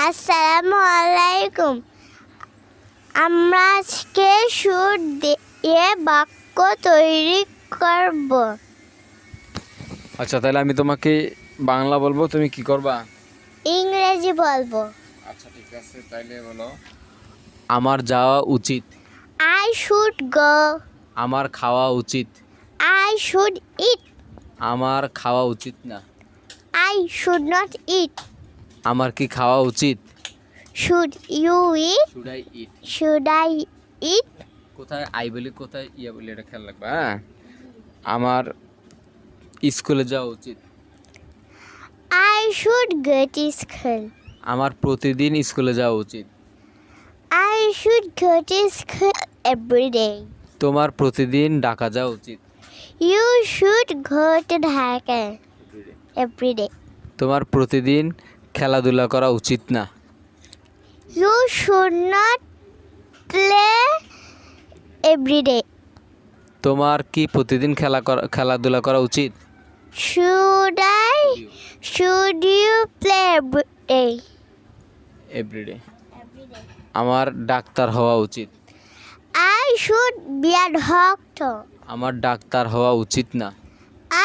আসসালামু আলাইকুম। আমরা আজকে সুর দিয়ে বাক্য তৈরি করব। আচ্ছা, তাহলে আমি তোমাকে বাংলা বলবো, তুমি কি করবা? ইংরেজি বলবো। আচ্ছা, ঠিক আছে, তাইলে বলো। আমার যাওয়া উচিত। I should go. আমার খাওয়া উচিত। I should eat. আমার খাওয়া উচিত না। I should not eat. আমার কি খাওয়া উচিত? Should you eat? Should I eat. Should I eat? কোথায় আই বলি, কোথায় ইয়া বলি, এটা খেয়াল রাখবা। হ্যাঁ, আমার স্কুলে যাওয়া উচিত। I should go to school. আমার প্রতিদিন স্কুলে যাওয়া উচিত। I should go to school every day. তোমার প্রতিদিন ঢাকা যাওয়া উচিত। You should go to Dhaka every day. তোমার প্রতিদিন খেলাধুলা করা উচিত না। You should not play every day. তোমার কি প্রতিদিন খেলাধুলা করা উচিত? Should you play every day? Everyday. আমার ডাক্তার হওয়া উচিত। I should be a doctor. আমার ডাক্তার হওয়া উচিত না।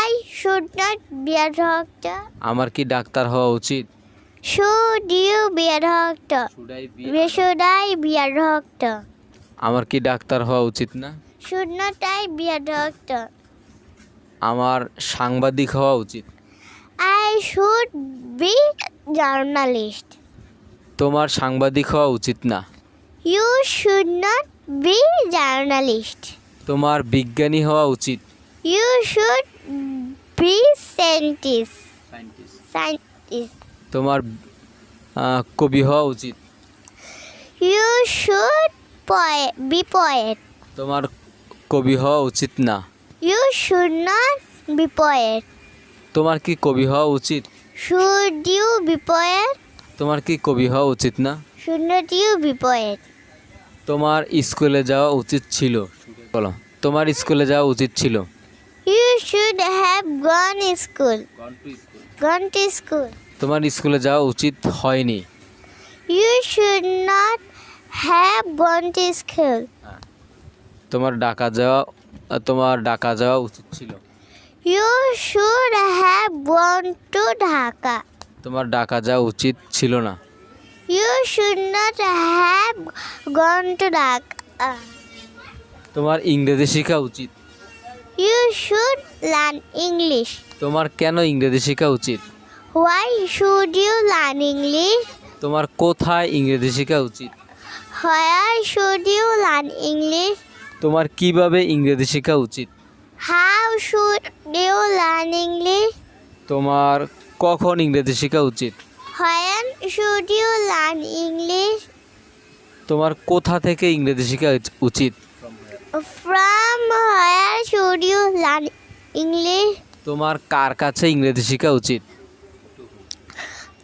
I should not be a doctor. আমার কি ডাক্তার হওয়া উচিত? Should you be a doctor? Should I be a doctor? আমার কি ডাক্তার হওয়া উচিত না? Should not I be a doctor? আমার সাংবাদিক হওয়া উচিত। I should be journalist. তোমার সাংবাদিক হওয়া উচিত না। You should not be journalist. তোমার বিজ্ঞানী হওয়া উচিত। You should be scientist. তোমার কবি হওয়া উচিত। You should be poet. তোমার কবি হওয়া উচিত না। You should not be poet. তোমার কি কবি হওয়া উচিত? Should you be poet? তোমার কি কবি হওয়া উচিত না? Should not you be poet? তোমার স্কুলে যাওয়া উচিত ছিল। বলো, তোমার স্কুলে যাওয়া উচিত ছিল। You should have gone to school. Gone to school. তোমার স্কুলে যাওয়া উচিত হয়নি। You should not have gone to school. তোমার ঢাকা যাওয়া উচিত ছিল। You should have gone to Dhaka. তোমার ঢাকা যাওয়া উচিত ছিল না। You should not have gone to Dhaka. তোমার ইংরেজি শেখা উচিত। You should learn English. তোমার কেন ইংরেজি শেখা উচিত? Why should you learn English? তোমার কোথায় ইংরেজি শেখা উচিত? Where should you learn English? তোমার কিভাবে ইংরেজি শেখা উচিত? How should you learn English? তোমার কখন ইংরেজি শেখা উচিত? When should you learn English? তোমার কোথা থেকে ইংরেজি শেখা উচিত? From where should you learn English? তোমার কার কাছে ইংরেজি শেখা উচিত?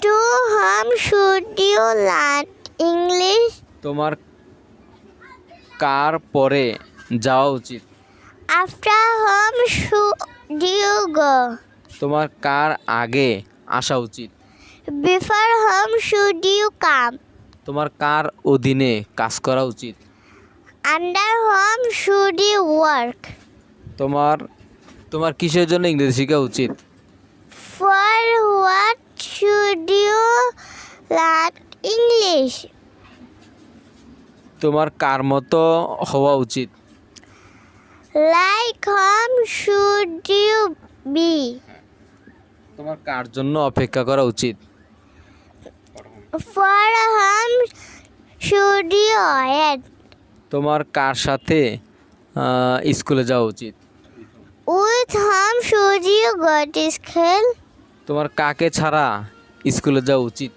To whom should you learn English? তোমার কার পরে যাওয়া উচিত? After whom should you go? তোমার কার আগে আসা উচিত? Before whom should you come? তোমার কার অধীনে কাজ করা উচিত? Under whom should you work? তোমার কিসের জন্য ইংরেজি শেখা উচিত? For what should you learn English? তোমার কার মতো হওয়া উচিত? Like whom should you be? তোমার কার জন্য অপেক্ষা করা উচিত? For whom should you wait? তোমার কার সাথে স্কুলে যাওয়া উচিত? With whom should you go to school? তোমার কাকে ছাড়া স্কুলে যাওয়া উচিত?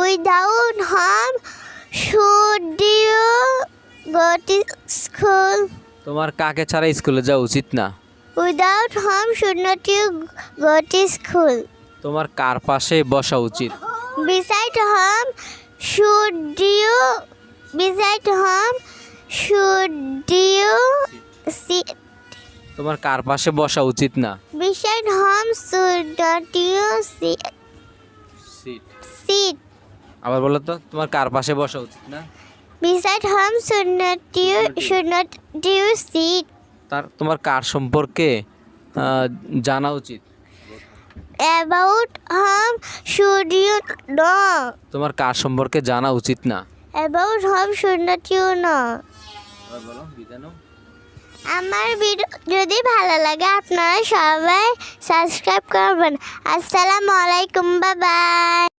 Without whom should you go to school? তোমার কাকে ছাড়া স্কুলে যাওয়া উচিত না? Without whom should not you go to school? তোমার কার পাশে বসা উচিত? Beside whom should you sit? তোমার কার পাশে বসা উচিত না? Beside whom should not you sit? Sit. Sit. আবার বলো তো, তোমার কার পাশে বসা উচিত না? Beside whom should not you sit? তোমার কার সম্পর্কে জানা উচিত? About whom should you know? তোমার কার সম্পর্কে জানা উচিত না? About whom should not you know? আবার বলো, বিধানো। আমার ভিডিও যদি ভালো লাগে আপনারা সবাই সাবস্ক্রাইব করবেন। আসসালামু আলাইকুম, বাই বাই।